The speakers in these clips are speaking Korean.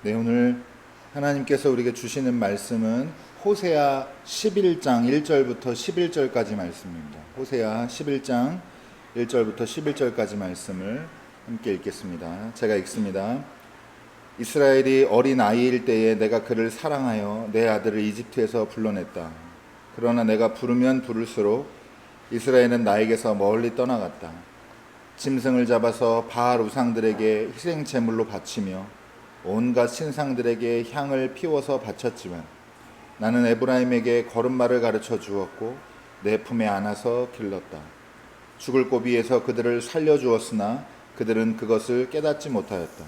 네, 오늘 하나님께서 우리에게 주시는 말씀은 호세아 11장 1절부터 11절까지 말씀입니다. 호세아 11장 1절부터 11절까지 말씀을 함께 읽겠습니다. 제가 읽습니다. 이스라엘이 어린 아이일 때에 내가 그를 사랑하여 내 아들을 이집트에서 불러냈다. 그러나 내가 부르면 부를수록 이스라엘은 나에게서 멀리 떠나갔다. 짐승을 잡아서 바알 우상들에게 희생 제물로 바치며 온갖 신상들에게 향을 피워서 바쳤지만 나는 에브라임에게 걸음마를 가르쳐 주었고 내 품에 안아서 길렀다. 죽을 고비에서 그들을 살려주었으나 그들은 그것을 깨닫지 못하였다.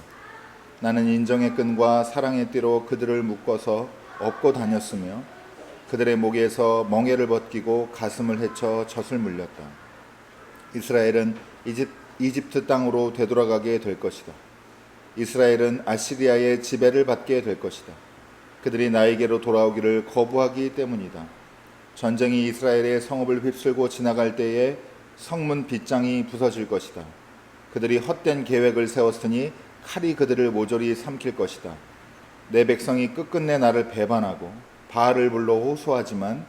나는 인정의 끈과 사랑의 띠로 그들을 묶어서 업고 다녔으며 그들의 목에서 멍에를 벗기고 가슴을 헤쳐 젖을 물렸다. 이스라엘은 이집트 땅으로 되돌아가게 될 것이다. 이스라엘은 아시리아의 지배를 받게 될 것이다. 그들이 나에게로 돌아오기를 거부하기 때문이다. 전쟁이 이스라엘의 성읍을 휩쓸고 지나갈 때에 성문 빗장이 부서질 것이다. 그들이 헛된 계획을 세웠으니 칼이 그들을 모조리 삼킬 것이다. 내 백성이 끝끝내 나를 배반하고 바알을 불러 호소하지만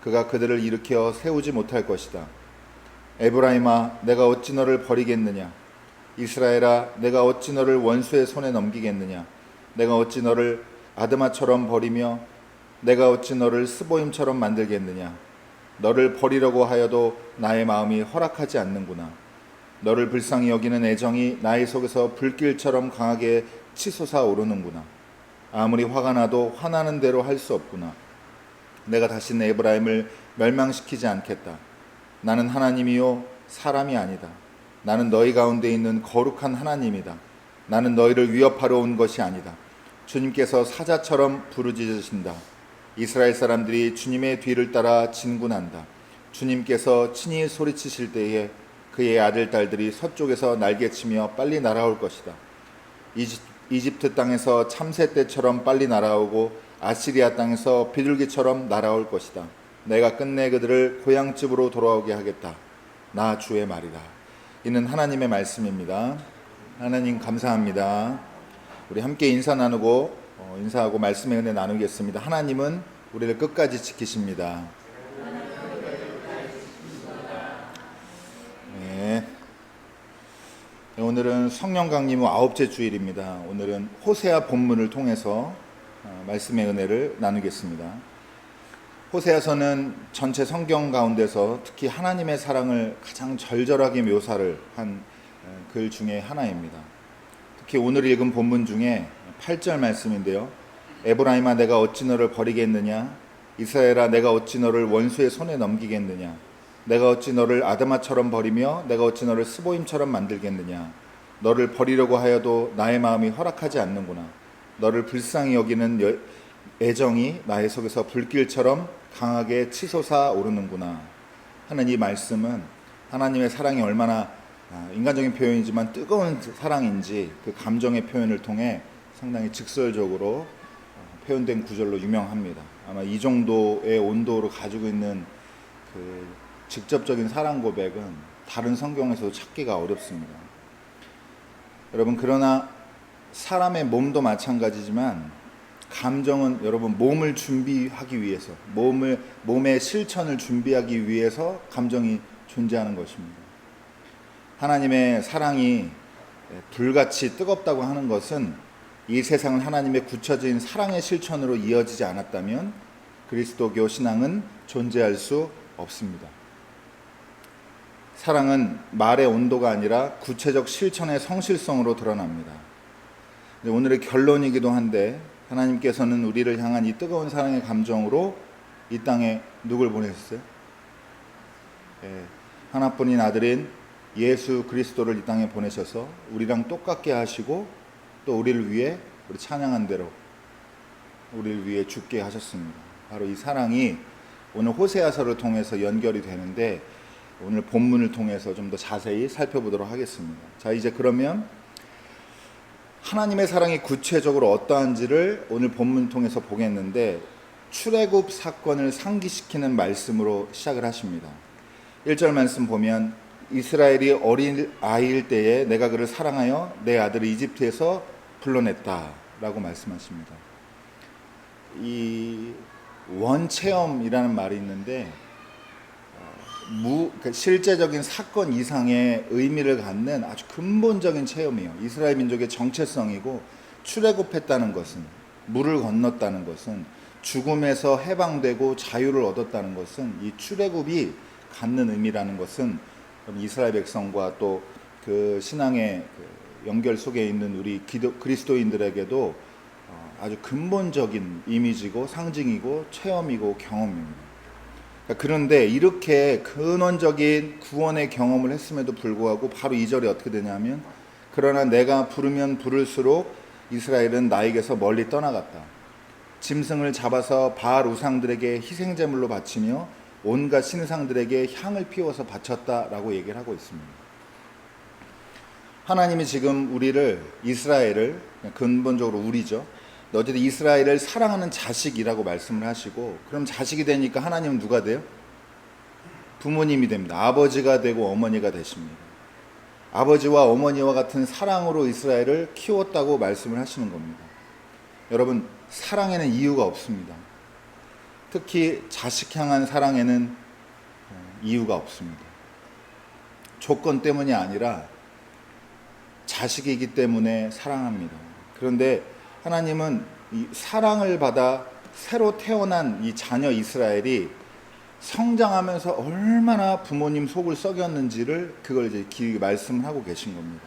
그가 그들을 일으켜 세우지 못할 것이다. 에브라임아, 내가 어찌 너를 버리겠느냐? 이스라엘아, 내가 어찌 너를 원수의 손에 넘기겠느냐? 내가 어찌 너를 아드마처럼 버리며 내가 어찌 너를 스보임처럼 만들겠느냐? 너를 버리려고 하여도 나의 마음이 허락하지 않는구나. 너를 불쌍히 여기는 애정이 나의 속에서 불길처럼 강하게 치솟아 오르는구나. 아무리 화가 나도 화나는 대로 할 수 없구나. 내가 다시는 에브라임을 멸망시키지 않겠다. 나는 하나님이요 사람이 아니다. 나는 너희 가운데 있는 거룩한 하나님이다. 나는 너희를 위협하러 온 것이 아니다. 주님께서 사자처럼 부르짖으신다. 이스라엘 사람들이 주님의 뒤를 따라 진군한다. 주님께서 친히 소리치실 때에 그의 아들 딸들이 서쪽에서 날개치며 빨리 날아올 것이다. 이집트 땅에서 참새 떼처럼 빨리 날아오고 아시리아 땅에서 비둘기처럼 날아올 것이다. 내가 끝내 그들을 고향집으로 돌아오게 하겠다. 나 주의 말이다. 이는 하나님의 말씀입니다. 하나님 감사합니다. 우리 함께 인사 나누고 인사하고 말씀의 은혜 나누겠습니다. 하나님은 우리를 끝까지 지키십니다. 네. 오늘은 성령 강림 후 9째 주일입니다. 오늘은 호세아 본문을 통해서 말씀의 은혜를 나누겠습니다. 호세아서는 전체 성경 가운데서 특히 하나님의 사랑을 가장 절절하게 묘사를 한 글 중에 하나입니다. 특히 오늘 읽은 본문 중에 8절 말씀인데요. 에브라임아, 내가 어찌 너를 버리겠느냐? 이스라엘아, 내가 어찌 너를 원수의 손에 넘기겠느냐? 내가 어찌 너를 아드마처럼 버리며 내가 어찌 너를 스보임처럼 만들겠느냐? 너를 버리려고 하여도 나의 마음이 허락하지 않는구나. 너를 불쌍히 여기는 애정이 나의 속에서 불길처럼 강하게 치솟아 오르는구나 하는 이 말씀은 하나님의 사랑이 얼마나 인간적인 표현이지만 뜨거운 사랑인지 그 감정의 표현을 통해 상당히 직설적으로 표현된 구절로 유명합니다. 아마 이 정도의 온도를 가지고 있는 그 직접적인 사랑 고백은 다른 성경에서도 찾기가 어렵습니다. 여러분, 그러나 사람의 몸도 마찬가지지만 감정은 여러분 몸을 준비하기 위해서 몸의 실천을 준비하기 위해서 감정이 존재하는 것입니다. 하나님의 사랑이 불같이 뜨겁다고 하는 것은 이 세상은 하나님의 굳혀진 사랑의 실천으로 이어지지 않았다면 그리스도교 신앙은 존재할 수 없습니다. 사랑은 말의 온도가 아니라 구체적 실천의 성실성으로 드러납니다. 오늘의 결론이기도 한데 하나님께서는 우리를 향한 이 뜨거운 사랑의 감정으로 이 땅에 누굴 보내셨어요? 하나뿐인 아들인 예수 그리스도를 이 땅에 보내셔서 우리랑 똑같게 하시고 또 우리를 위해 우리 찬양한 대로 우리를 위해 죽게 하셨습니다. 바로 이 사랑이 오늘 호세아서를 통해서 연결이 되는데 오늘 본문을 통해서 좀 더 자세히 살펴보도록 하겠습니다. 자, 이제 그러면 하나님의 사랑이 구체적으로 어떠한지를 오늘 본문 통해서 보겠는데 출애굽 사건을 상기시키는 말씀으로 시작을 하십니다. 1절 말씀 보면 이스라엘이 어린 아이일 때에 내가 그를 사랑하여 내 아들을 이집트에서 불러냈다 라고 말씀하십니다. 이 원체험이라는 말이 있는데 그러니까 실제적인 사건 이상의 의미를 갖는 아주 근본적인 체험이에요. 이스라엘 민족의 정체성이고, 출애굽했다는 것은, 물을 건넜다는 것은, 죽음에서 해방되고 자유를 얻었다는 것은, 이 출애굽이 갖는 의미라는 것은 이스라엘 백성과 또 그 신앙의 연결 속에 있는 우리 그리스도인들에게도 아주 근본적인 이미지고 상징이고 체험이고 경험입니다. 그런데 이렇게 근원적인 구원의 경험을 했음에도 불구하고 바로 2절에 어떻게 되냐면, 그러나 내가 부르면 부를수록 이스라엘은 나에게서 멀리 떠나갔다. 짐승을 잡아서 바알 우상들에게 희생제물로 바치며 온갖 신상들에게 향을 피워서 바쳤다라고 얘기를 하고 있습니다. 하나님이 지금 우리를, 이스라엘을, 근본적으로 우리죠, 어쨌든 이스라엘을 사랑하는 자식이라고 말씀을 하시고, 그럼 자식이 되니까 하나님은 누가 돼요? 부모님이 됩니다. 아버지가 되고 어머니가 되십니다. 아버지와 어머니와 같은 사랑으로 이스라엘을 키웠다고 말씀을 하시는 겁니다. 여러분, 사랑에는 이유가 없습니다. 특히 자식 향한 사랑에는 이유가 없습니다. 조건 때문이 아니라 자식이기 때문에 사랑합니다. 그런데 하나님은 이 사랑을 받아 새로 태어난 이 자녀 이스라엘이 성장하면서 얼마나 부모님 속을 썩였는지를 그걸 이제 길게 말씀을 하고 계신 겁니다.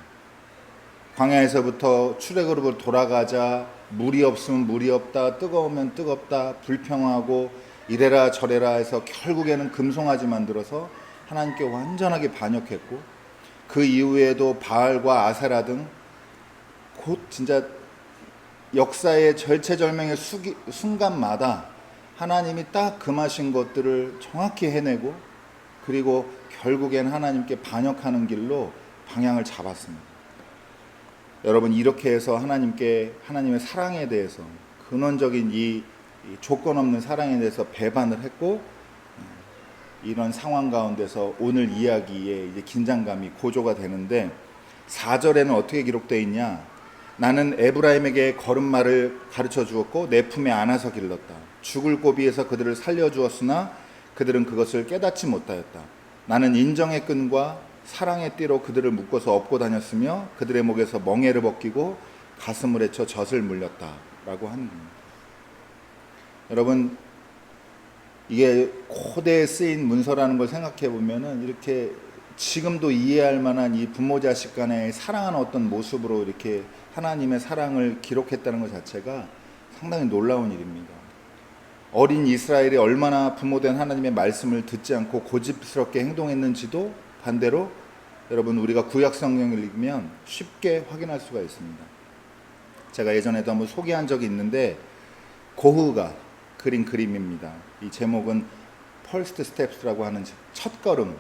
광야에서부터 출애굽으로 돌아가자 물이 없으면 물이 없다, 뜨거우면 뜨겁다, 불평하고 이래라 저래라 해서 결국에는 금송아지 만들어서 하나님께 완전하게 반역했고, 그 이후에도 바알과 아세라 등 곧 진짜 역사의 절체절명의 순간마다 하나님이 딱 금하신 것들을 정확히 해내고, 그리고 결국엔 하나님께 반역하는 길로 방향을 잡았습니다. 여러분, 이렇게 해서 하나님의 사랑에 대해서, 근원적인 이 조건 없는 사랑에 대해서 배반을 했고, 이런 상황 가운데서 오늘 이야기에 이제 긴장감이 고조가 되는데, 4절에는 어떻게 기록되어 있냐? 나는 에브라임에게 걸음마를 가르쳐 주었고 내 품에 안아서 길렀다. 죽을 고비에서 그들을 살려주었으나 그들은 그것을 깨닫지 못하였다. 나는 인정의 끈과 사랑의 띠로 그들을 묶어서 업고 다녔으며 그들의 목에서 멍에를 벗기고 가슴을 헤쳐 젖을 물렸다 라고 하는 겁니다. 여러분, 이게 고대에 쓰인 문서라는 걸 생각해 보면은 이렇게 지금도 이해할 만한 이 부모 자식 간의 사랑하는 어떤 모습으로 이렇게 하나님의 사랑을 기록했다는 것 자체가 상당히 놀라운 일입니다. 어린 이스라엘이 얼마나 부모된 하나님의 말씀을 듣지 않고 고집스럽게 행동했는지도 반대로 여러분, 우리가 구약 성경을 읽으면 쉽게 확인할 수가 있습니다. 제가 예전에도 한번 소개한 적이 있는데, 고흐가 그린 그림입니다. 이 제목은 First Steps라고 하는 첫 걸음,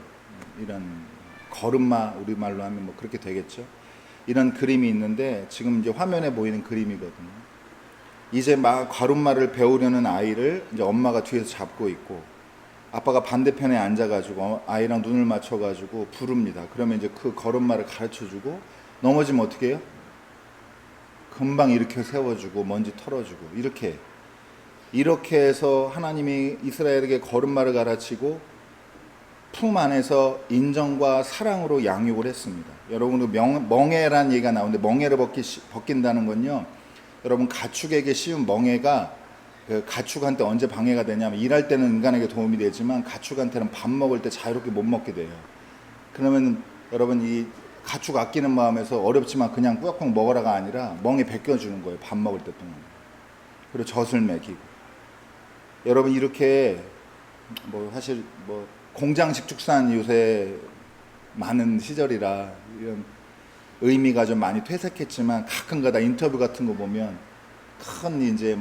이런 걸음마, 우리말로 하면 뭐 그렇게 되겠죠. 이런 그림이 있는데, 지금 이제 화면에 보이는 그림이거든요. 이제 막 걸음마를 배우려는 아이를 이제 엄마가 뒤에서 잡고 있고, 아빠가 반대편에 앉아가지고 아이랑 눈을 맞춰가지고 부릅니다. 그러면 이제 그 걸음마를 가르쳐주고, 넘어지면 어떻게 해요? 금방 일으켜 세워주고 먼지 털어주고, 이렇게 해서 하나님이 이스라엘에게 걸음마를 가르치고 품 안에서 인정과 사랑으로 양육을 했습니다. 여러분, 멍에라는 얘기가 나오는데, 멍에를 벗긴다는 건요, 여러분, 가축에게 씌운 멍에가 그 가축한테 언제 방해가 되냐면, 일할 때는 인간에게 도움이 되지만 가축한테는 밥 먹을 때 자유롭게 못 먹게 돼요. 그러면 여러분, 이 가축 아끼는 마음에서 어렵지만 그냥 꾸역꾸역 먹으라가 아니라 멍에 벗겨주는 거예요. 밥 먹을 때 동안. 그리고 젖을 먹이고. 여러분, 이렇게 사실 공장식 축산 요새 많은 시절이라 이런 의미가 좀 많이 퇴색했지만, 가끔가다 인터뷰 같은 거 보면 큰 이제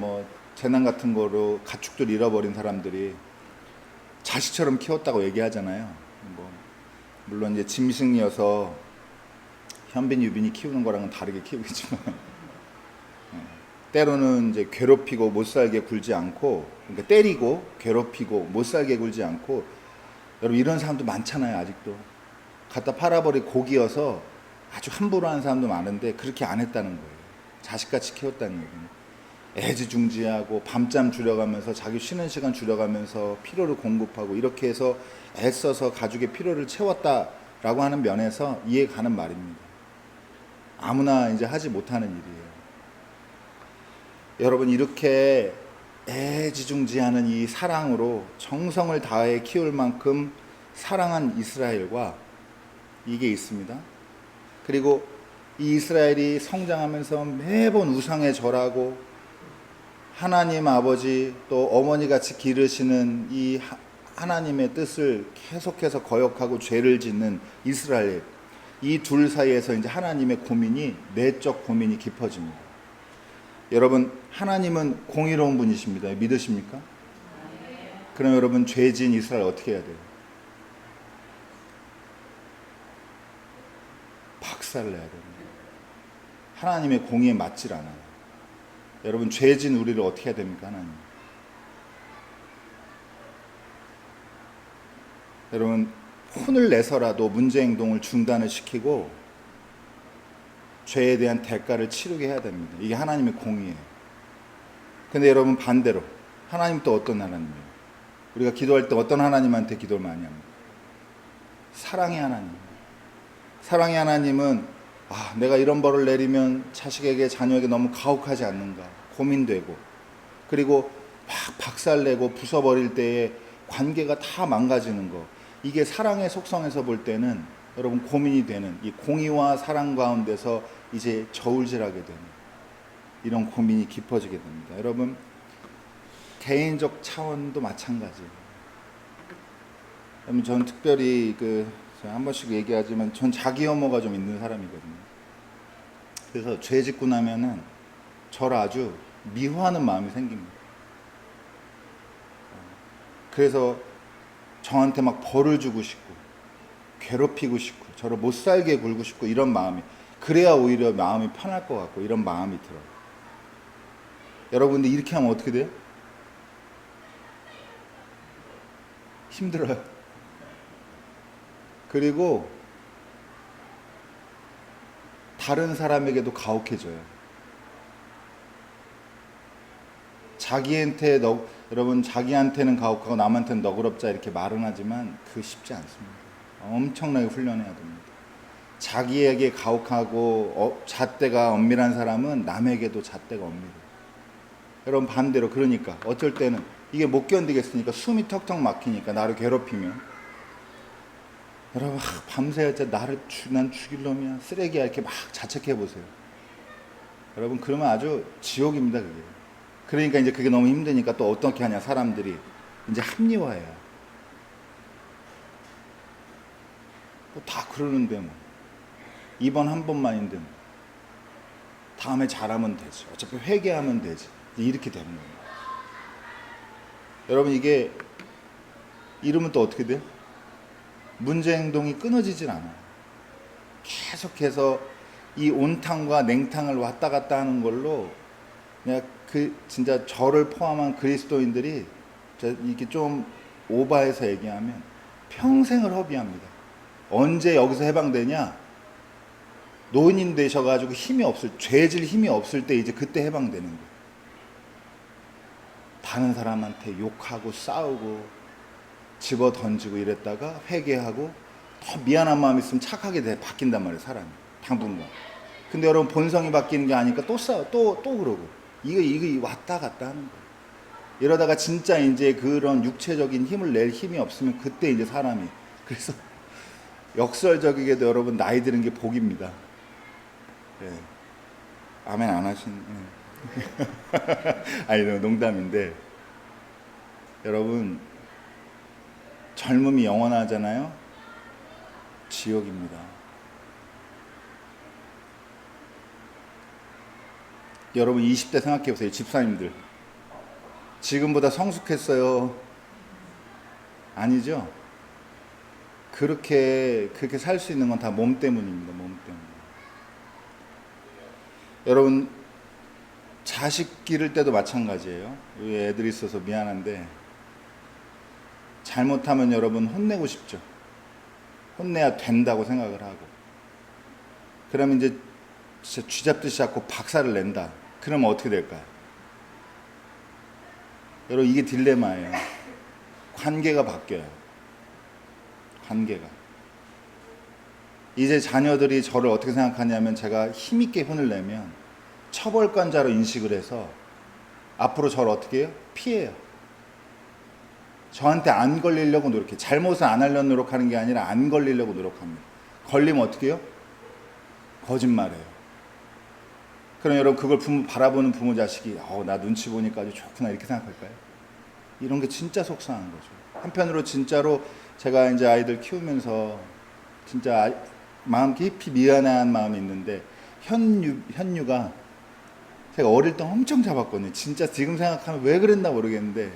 재난 같은 거로 가축들 잃어버린 사람들이 자식처럼 키웠다고 얘기하잖아요. 물론 이제 짐승이어서 현빈, 유빈이 키우는 거랑은 다르게 키우겠지만, 때로는 이제 괴롭히고 못 살게 굴지 않고, 그러니까 때리고 괴롭히고 못 살게 굴지 않고, 여러분, 이런 사람도 많잖아요. 아직도 갖다 팔아버릴 고기여서 아주 함부로 하는 사람도 많은데 그렇게 안 했다는 거예요. 자식같이 키웠다는 얘기입니다. 애지중지하고 밤잠 줄여가면서 자기 쉬는 시간 줄여가면서 필요를 공급하고 이렇게 해서 애써서 가족의 필요를 채웠다라고 하는 면에서 이해 가는 말입니다. 아무나 이제 하지 못하는 일이에요. 여러분, 이렇게 애지중지하는 이 사랑으로 정성을 다해 키울 만큼 사랑한 이스라엘과 이게 있습니다. 그리고 이 이스라엘이 성장하면서 매번 우상에 절하고 하나님 아버지 또 어머니 같이 기르시는 이 하나님의 뜻을 계속해서 거역하고 죄를 짓는 이스라엘, 이 둘 사이에서 이제 하나님의 고민이, 내적 고민이 깊어집니다. 여러분, 하나님은 공의로운 분이십니다. 믿으십니까? 그럼 여러분, 죄 지은 이스라엘 어떻게 해야 돼요? 박살을 내야 됩니다. 하나님의 공의에 맞질 않아요. 여러분, 죄 지은 우리를 어떻게 해야 됩니까? 하나님. 여러분, 혼을 내서라도 문제 행동을 중단을 시키고 죄에 대한 대가를 치르게 해야 됩니다. 이게 하나님의 공의예요. 근데 여러분, 반대로 하나님 또 어떤 하나님이에요? 우리가 기도할 때 어떤 하나님한테 기도를 많이 합니까? 사랑의 하나님. 사랑의 하나님은 내가 이런 벌을 내리면 자식에게, 자녀에게 너무 가혹하지 않는가 고민되고, 그리고 막 박살내고 부숴버릴 때에 관계가 다 망가지는 거, 이게 사랑의 속성에서 볼 때는 여러분 고민이 되는, 이 공의와 사랑 가운데서 이제 저울질하게 되는 이런 고민이 깊어지게 됩니다. 여러분, 개인적 차원도 마찬가지예요. 여러분, 저는 특별히 한 번씩 얘기하지만 전 자기 혐오가 좀 있는 사람이거든요. 그래서 죄 짓고 나면은 저를 아주 미워하는 마음이 생깁니다. 그래서 저한테 막 벌을 주고 싶고 괴롭히고 싶고 저를 못 살게 굴고 싶고, 이런 마음이, 그래야 오히려 마음이 편할 것 같고 이런 마음이 들어요. 여러분들 이렇게 하면 어떻게 돼요? 힘들어요. 그리고 다른 사람에게도 가혹해져요. 여러분, 자기한테는 가혹하고 남한테는 너그럽자 이렇게 말은 하지만 그거 쉽지 않습니다. 엄청나게 훈련해야 됩니다. 자기에게 가혹하고 잣대가 엄밀한 사람은 남에게도 잣대가 엄밀해요. 여러분, 반대로, 그러니까 어쩔 때는 이게 못 견디겠으니까, 숨이 턱턱 막히니까 나를 괴롭히면, 여러분, 밤새 난 죽일 놈이야, 쓰레기야, 이렇게 막 자책해 보세요. 여러분, 그러면 아주 지옥입니다, 그게. 그러니까 이제 그게 너무 힘드니까 또 어떻게 하냐, 사람들이 이제 합리화해요. 다 그러는데 뭐, 이번 한 번만인데 뭐, 다음에 잘하면 되지, 어차피 회개하면 되지, 이렇게 되는 거예요. 여러분, 이게 이러면 또 어떻게 돼요? 문제 행동이 끊어지질 않아요. 계속해서 이 온탕과 냉탕을 왔다 갔다 하는 걸로, 내가 진짜 저를 포함한 그리스도인들이 이렇게 좀 오바해서 얘기하면 평생을 허비합니다. 언제 여기서 해방되냐? 노인 되셔가지고 죄질 힘이 없을 때 이제 그때 해방되는 거예요. 다른 사람한테 욕하고 싸우고 집어 던지고 이랬다가 회개하고 더 미안한 마음이 있으면 착하게 바뀐단 말이에요, 사람이. 당분간. 근데 여러분, 본성이 바뀌는 게 아니까 또 싸워, 또 그러고. 이거 왔다 갔다 하는 거예요. 이러다가 진짜 이제 그런 육체적인 힘을 낼 힘이 없으면 그때 이제 사람이. 그래서 역설적이게도 여러분, 나이 드는 게 복입니다. 네. 아멘 안 하시는. 아니, 농담인데, 여러분, 젊음이 영원하잖아요. 지옥입니다. 여러분, 20대 생각해 보세요. 집사님들 지금보다 성숙했어요? 아니죠? 그렇게 살 수 있는 건 다 몸 때문입니다. 몸 때문에. 여러분, 자식 기를 때도 마찬가지예요. 여기 애들이 있어서 미안한데, 잘못하면 여러분 혼내고 싶죠. 혼내야 된다고 생각을 하고. 그러면 이제 진짜 쥐잡듯이 잡고 박살을 낸다. 그러면 어떻게 될까요? 여러분, 이게 딜레마예요. 관계가 바뀌어요. 관계가. 이제 자녀들이 저를 어떻게 생각하냐면, 제가 힘있게 혼을 내면 처벌관자로 인식을 해서 앞으로 저를 어떻게 해요? 피해요. 저한테 안 걸리려고 노력해요. 잘못을 안 하려고 노력하는 게 아니라 안 걸리려고 노력합니다. 걸리면 어떻게 해요? 거짓말해요. 그럼 여러분, 그걸 바라보는 부모 자식이 나 눈치 보니까 아주 좋구나 이렇게 생각할까요? 이런 게 진짜 속상한 거죠. 한편으로 진짜로 제가 이제 아이들 키우면서 진짜 마음 깊이 미안한 마음이 있는데, 현유가 제가 어릴 때 엄청 잡았거든요. 진짜 지금 생각하면 왜 그랬나 모르겠는데,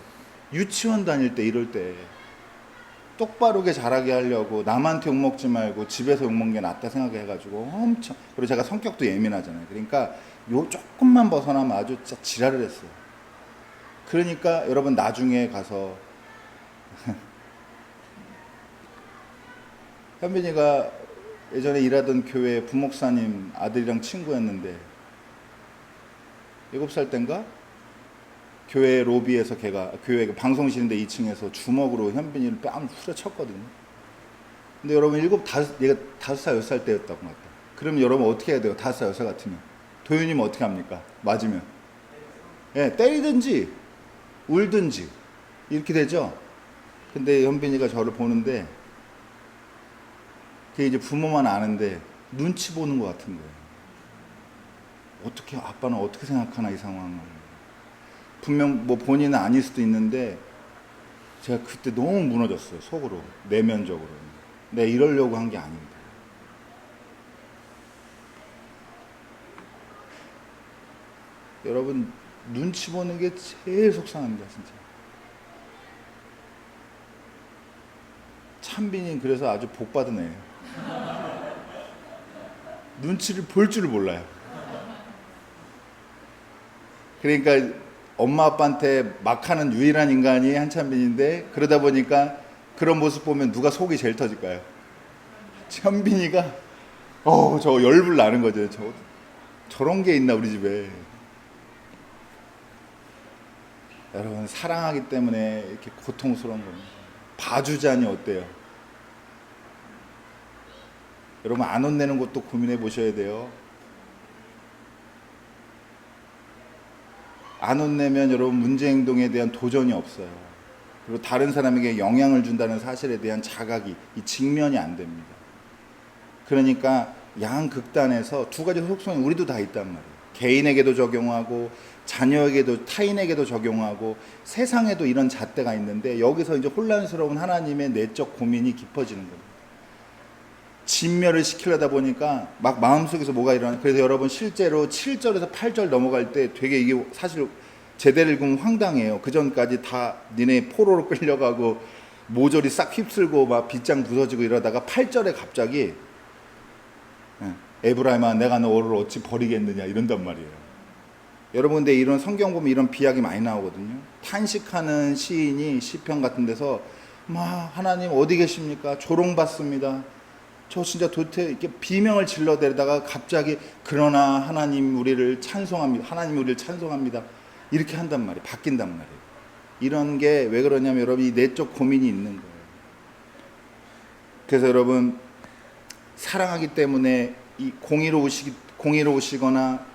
유치원 다닐 때 이럴 때 똑바르게 자라게 하려고 남한테 욕먹지 말고 집에서 욕먹는 게 낫다 생각해가지고 엄청, 그리고 제가 성격도 예민하잖아요. 그러니까 요 조금만 벗어나면 아주 진짜 지랄을 했어요. 그러니까 여러분, 나중에 가서 현빈이가 예전에 일하던 교회 부목사님 아들이랑 친구였는데, 7살 땐가 교회 로비에서 걔가, 교회 방송실인데 2층에서 주먹으로 현빈이를 뺨을 후려쳤거든요. 근데 여러분, 얘가 5살, 6살 때였다고 같다. 그럼 여러분 어떻게 해야 돼요? 5살, 6살 같으면. 도윤이면 어떻게 합니까? 맞으면. 예, 때리든지 울든지 이렇게 되죠. 근데 현빈이가 저를 보는데, 그게 이제 부모만 아는데 눈치 보는 것 같은 거예요. 어떻게, 아빠는 어떻게 생각하나 이 상황을. 분명 뭐 본인은 아닐 수도 있는데, 제가 그때 너무 무너졌어요. 속으로, 내면적으로. 내가 이러려고 한 게 아닙니다. 여러분, 눈치 보는 게 제일 속상합니다, 진짜. 찬빈이 그래서 아주 복받은 애예요. 눈치를 볼 줄을 몰라요. 그러니까 엄마 아빠한테 막 하는 유일한 인간이 한찬빈인데, 그러다 보니까 그런 모습 보면 누가 속이 제일 터질까요? 현빈이가 저 열불 나는 거죠. 저런 게 있나 우리 집에. 여러분, 사랑하기 때문에 이렇게 고통스러운 겁니다. 봐주자니 어때요? 여러분, 안 혼내는 것도 고민해 보셔야 돼요. 안 혼내면 여러분, 문제 행동에 대한 도전이 없어요. 그리고 다른 사람에게 영향을 준다는 사실에 대한 자각이, 이 직면이 안 됩니다. 그러니까 양극단에서 두 가지 속성이 우리도 다 있단 말이에요. 개인에게도 적용하고 자녀에게도, 타인에게도 적용하고 세상에도 이런 잣대가 있는데, 여기서 이제 혼란스러운 하나님의 내적 고민이 깊어지는 겁니다. 진멸을 시키려다 보니까 막 마음속에서 뭐가 일어나. 그래서 여러분, 실제로 7절에서 8절 넘어갈 때 되게 이게 사실 제대로 읽으면 황당해요. 그 전까지 다 니네 포로로 끌려가고 모조리 싹 휩쓸고 막 빗장 부서지고 이러다가 8절에 갑자기 에브라임아, 내가 너를 어찌 버리겠느냐 이런단 말이에요. 여러분, 근데 이런 성경 보면 이런 비약이 많이 나오거든요. 탄식하는 시인이 시편 같은 데서 막 하나님 어디 계십니까? 조롱받습니다. 저 진짜 도대체 이렇게 비명을 질러대다가 갑자기 그러나 하나님 우리를 찬송합니다. 하나님 우리를 찬송합니다. 이렇게 한단 말이에요. 바뀐단 말이에요. 이런 게 왜 그러냐면 여러분, 이 내적 고민이 있는 거예요. 그래서 여러분, 사랑하기 때문에 이 공의로우시거나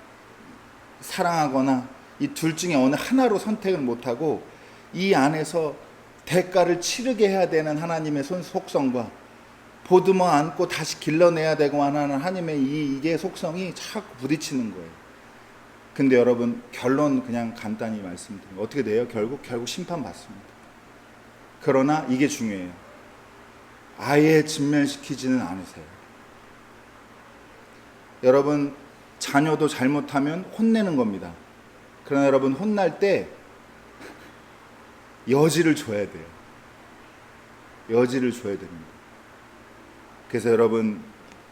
사랑하거나 이 둘 중에 어느 하나로 선택을 못하고, 이 안에서 대가를 치르게 해야 되는 하나님의 속성과 보듬어 안고 다시 길러내야 되고 하는 하나님의 이게 속성이 자꾸 부딪히는 거예요. 근데 여러분, 결론 그냥 간단히 말씀드리면 어떻게 돼요? 결국 심판받습니다. 그러나 이게 중요해요. 아예 진멸시키지는 않으세요. 여러분, 자녀도 잘못하면 혼내는 겁니다. 그러나 여러분, 혼날 때 여지를 줘야 돼요. 여지를 줘야 됩니다. 그래서 여러분,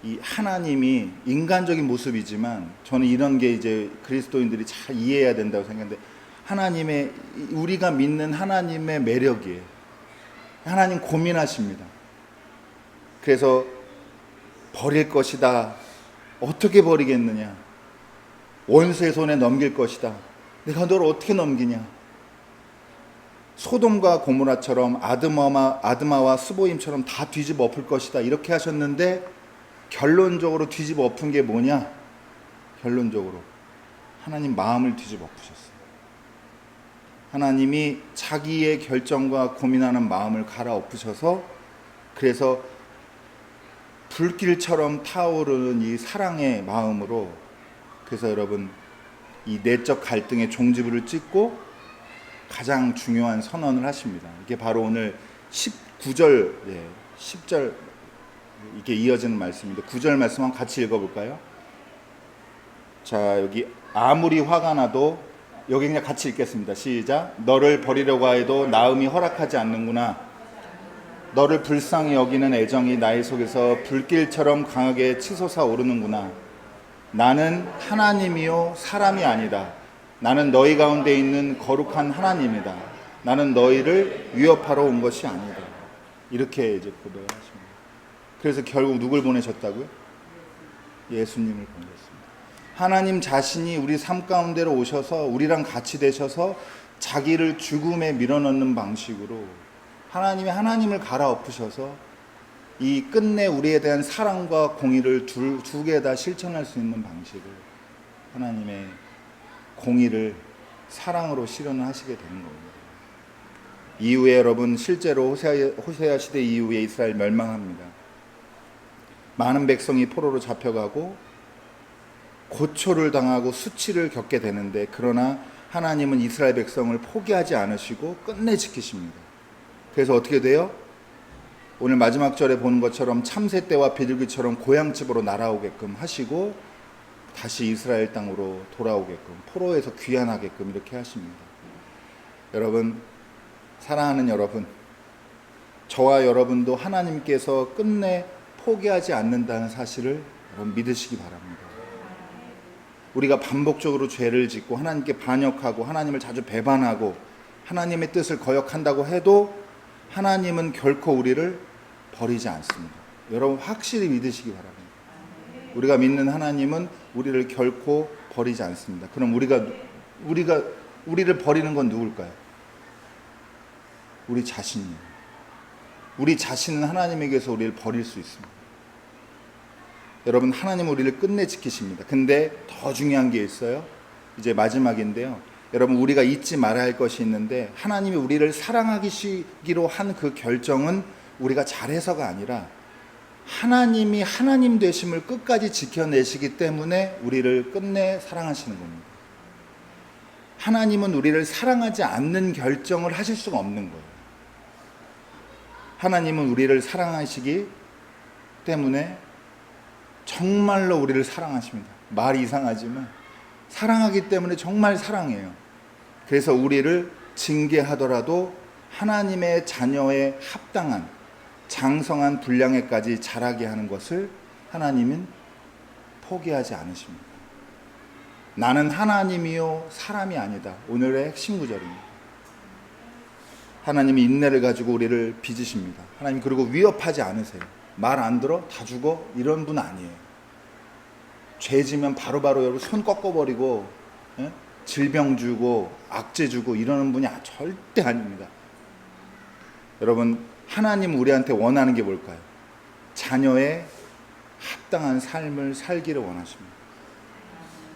이 하나님이 인간적인 모습이지만 저는 이런 게 이제 그리스도인들이 잘 이해해야 된다고 생각하는데, 하나님의, 우리가 믿는 하나님의 매력이에요. 하나님 고민하십니다. 그래서 버릴 것이다. 어떻게 버리겠느냐? 원수의 손에 넘길 것이다. 내가 너를 어떻게 넘기냐? 소돔과 고모라처럼 아드마와 스보임처럼 다 뒤집어 엎을 것이다. 이렇게 하셨는데 결론적으로 뒤집어 엎은 게 뭐냐? 결론적으로 하나님 마음을 뒤집어 엎으셨어요. 하나님이 자기의 결정과 고민하는 마음을 갈아엎으셔서, 그래서 불길처럼 타오르는 이 사랑의 마음으로, 그래서 여러분 이 내적 갈등의 종지부를 찍고 가장 중요한 선언을 하십니다. 이게 바로 오늘 19절, 10절 이게 이어지는 말씀인데 9절 말씀 한번 같이 읽어볼까요? 자, 여기 아무리 화가 나도, 여기 그냥 같이 읽겠습니다. 시작. 너를 버리려고 해도 나음이 허락하지 않는구나. 너를 불쌍히 여기는 애정이 나의 속에서 불길처럼 강하게 치솟아 오르는구나. 나는 하나님이요 사람이 아니다. 나는 너희 가운데 있는 거룩한 하나님이다. 나는 너희를 위협하러 온 것이 아니다. 이렇게 이제 고백을 하십니다. 그래서 결국 누굴 보내셨다고요? 예수님을 보내셨습니다. 하나님 자신이 우리 삶 가운데로 오셔서 우리랑 같이 되셔서 자기를 죽음에 밀어넣는 방식으로 하나님을 갈아엎으셔서 이 끝내 우리에 대한 사랑과 공의를 두 개 다 실천할 수 있는 방식을, 하나님의 공의를 사랑으로 실현하시게 되는 겁니다. 이후에 여러분 실제로 호세아 시대 이후에 이스라엘 멸망합니다. 많은 백성이 포로로 잡혀가고 고초를 당하고 수치를 겪게 되는데, 그러나 하나님은 이스라엘 백성을 포기하지 않으시고 끝내 지키십니다. 그래서 어떻게 돼요? 오늘 마지막 절에 보는 것처럼 참새 떼와 비둘기처럼 고향집으로 날아오게끔 하시고 다시 이스라엘 땅으로 돌아오게끔, 포로에서 귀환하게끔 이렇게 하십니다. 여러분, 사랑하는 여러분, 저와 여러분도 하나님께서 끝내 포기하지 않는다는 사실을 여러분 믿으시기 바랍니다. 우리가 반복적으로 죄를 짓고 하나님께 반역하고 하나님을 자주 배반하고 하나님의 뜻을 거역한다고 해도 하나님은 결코 우리를 버리지 않습니다. 여러분 확실히 믿으시기 바랍니다. 우리가 믿는 하나님은 우리를 결코 버리지 않습니다. 그럼 우리를 버리는 건 누굴까요? 우리 자신이에요. 우리 자신은 하나님에게서 우리를 버릴 수 있습니다. 여러분, 하나님은 우리를 끝내 지키십니다. 근데 더 중요한 게 있어요. 이제 마지막인데요. 여러분, 우리가 잊지 말아야 할 것이 있는데, 하나님이 우리를 사랑하시기로 한 그 결정은 우리가 잘해서가 아니라 하나님이 하나님 되심을 끝까지 지켜내시기 때문에 우리를 끝내 사랑하시는 겁니다. 하나님은 우리를 사랑하지 않는 결정을 하실 수가 없는 거예요. 하나님은 우리를 사랑하시기 때문에 정말로 우리를 사랑하십니다. 말이 이상하지만 사랑하기 때문에 정말 사랑해요. 그래서 우리를 징계하더라도 하나님의 자녀에 합당한 장성한 분량에까지 자라게 하는 것을 하나님은 포기하지 않으십니다. 나는 하나님이요 사람이 아니다. 오늘의 핵심 구절입니다. 하나님이 인내를 가지고 우리를 빚으십니다. 하나님 그리고 위협하지 않으세요. 말 안 들어? 다 죽어? 이런 분 아니에요. 죄 지면 바로바로 여러분 손 꺾어버리고 질병 주고 악재 주고 이러는 분이 절대 아닙니다. 여러분, 하나님 우리한테 원하는 게 뭘까요? 자녀의 합당한 삶을 살기를 원하십니다.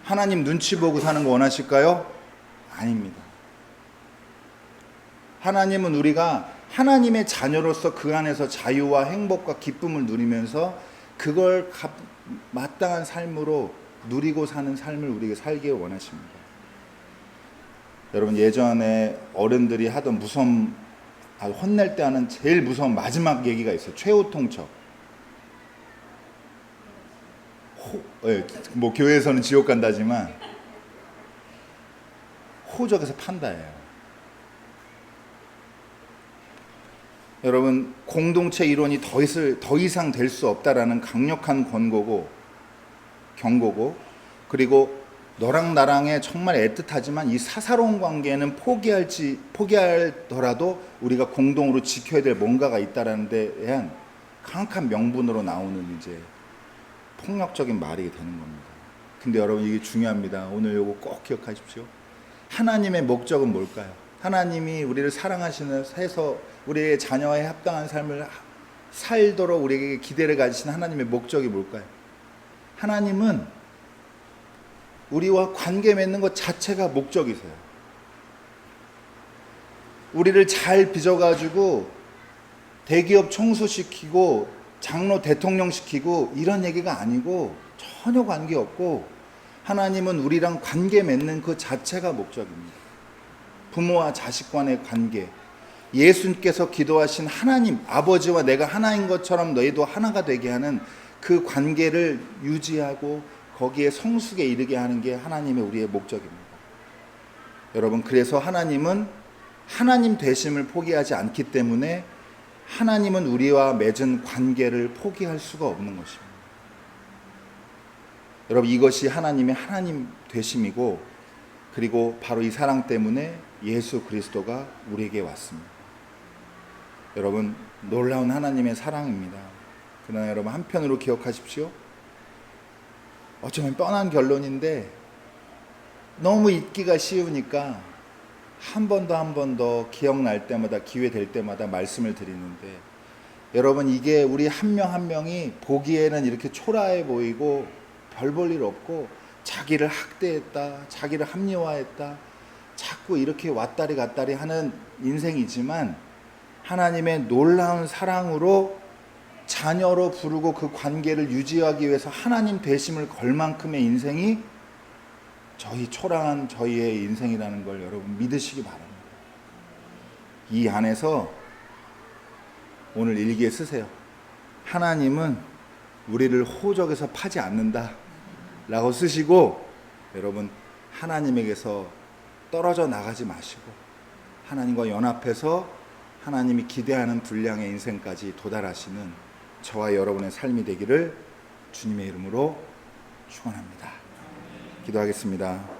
하나님 눈치 보고 사는 거 원하실까요? 아닙니다. 하나님은 우리가 하나님의 자녀로서 그 안에서 자유와 행복과 기쁨을 누리면서 그걸 마땅한 삶으로 누리고 사는 삶을 우리에게 살기를 원하십니다. 여러분, 예전에 어른들이 하던 무서운, 혼낼 때 하는 제일 무서운 마지막 얘기가 있어요. 최후통첩. 뭐 교회에서는 지옥 간다지만 호적에서 판다예요. 여러분, 공동체 이론이 더 이상 될 수 없다라는 강력한 경고고, 그리고 너랑 나랑의 정말 애틋하지만 이 사사로운 관계는 포기하더라도 우리가 공동으로 지켜야 될 뭔가가 있다라는 데 대한 강력한 명분으로 나오는 이제 폭력적인 말이 되는 겁니다. 근데 여러분 이게 중요합니다. 오늘 요거 꼭 기억하십시오. 하나님의 목적은 뭘까요? 하나님이 우리를 사랑하시는 해서 우리의 자녀와의 합당한 삶을 살도록 우리에게 기대를 가지신 하나님의 목적이 뭘까요? 하나님은 우리와 관계 맺는 것 자체가 목적이세요. 우리를 잘 빚어가지고 대기업 청소시키고 장로 대통령 시키고 이런 얘기가 아니고 전혀 관계없고, 하나님은 우리랑 관계 맺는 그 자체가 목적입니다. 부모와 자식 간의 관계, 예수님께서 기도하신 하나님, 아버지와 내가 하나인 것처럼 너희도 하나가 되게 하는 그 관계를 유지하고 거기에 성숙에 이르게 하는 게 하나님의 우리의 목적입니다. 여러분, 그래서 하나님은 하나님 되심을 포기하지 않기 때문에 하나님은 우리와 맺은 관계를 포기할 수가 없는 것입니다. 여러분, 이것이 하나님의 하나님 되심이고, 그리고 바로 이 사랑 때문에 예수 그리스도가 우리에게 왔습니다. 여러분, 놀라운 하나님의 사랑입니다. 그러나 여러분, 한편으로 기억하십시오. 어쩌면 뻔한 결론인데 너무 잊기가 쉬우니까 한 번 더 기억날 때마다, 기회 될 때마다 말씀을 드리는데, 여러분, 이게 우리 한 명 한 명이 보기에는 이렇게 초라해 보이고 별 볼 일 없고 자기를 학대했다, 자기를 합리화했다, 자꾸 이렇게 왔다리 갔다리 하는 인생이지만, 하나님의 놀라운 사랑으로 자녀로 부르고 그 관계를 유지하기 위해서 하나님 되심을 걸 만큼의 인생이 저희 초라한 저희의 인생이라는 걸 여러분 믿으시기 바랍니다. 이 안에서 오늘 일기에 쓰세요. 하나님은 우리를 호적에서 파지 않는다 라고 쓰시고, 여러분, 하나님에게서 떨어져 나가지 마시고 하나님과 연합해서 하나님이 기대하는 분량의 인생까지 도달하시는 저와 여러분의 삶이 되기를 주님의 이름으로 축원합니다. 기도하겠습니다.